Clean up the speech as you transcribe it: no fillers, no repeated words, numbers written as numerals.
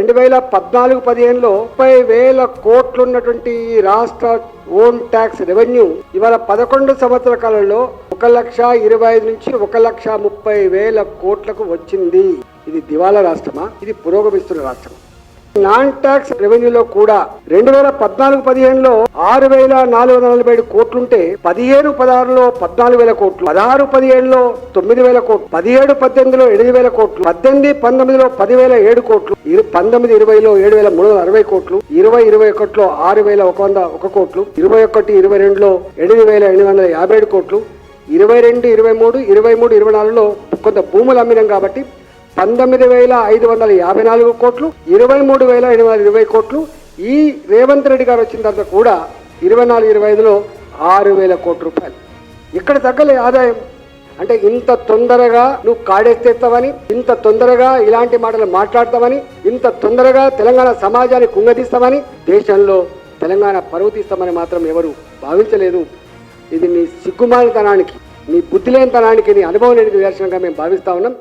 2014-15లో 30,000 కోట్లు ఉన్నటువంటి ఈ రాష్ట్ర ఓన్ ట్యాక్స్ రెవెన్యూ ఇవాళ 11 సంవత్సరాల కాలంలో 1,25,000 నుంచి 1,30,000 కోట్లకు వచ్చింది. ఇది దివాలా రాష్ట్రమా? ఇది పురోగమిస్తున్న రాష్ట్రమా? నాన్ ట్యాక్స్ రెవెన్యూలో కూడా 2014-15లో 6,447 కోట్లుంటే 15-16లో 14,000 కోట్లు, 16-17లో 9,000 కోట్లు, 17-18లో 8,000 కోట్లు, 18-19లో 10,007 కోట్లు, 19-20లో 7,360 కోట్లు, 20-21లో 6,101 కోట్లు, 21-22లో 8,857 కోట్లు, 22-23, 23-24లో కొంత భూములు అమ్మినాం కాబట్టి 19,554 కోట్లు, 23,820 కోట్లు. ఈ రేవంత్ రెడ్డి గారు వచ్చిన తర్వాత కూడా 24-25లో 6,000 కోట్ల రూపాయలు. ఇక్కడ తగ్గలే ఆదాయం. అంటే ఇంత తొందరగా నువ్వు కాడెత్తేస్తావని, ఇంత తొందరగా ఇలాంటి మాటలు మాట్లాడతామని, ఇంత తొందరగా తెలంగాణ సమాజాన్ని కుంగదీస్తామని, దేశంలో తెలంగాణ పరువు తీస్తామని మాత్రం ఎవరు భావించలేదు. ఇది నీ సిగ్గుమాలితనానికి, నీ బుద్ధిలేనితనానికి, నీ అనుభవం లేని నిదర్శనంగా మేము భావిస్తా ఉన్నాం.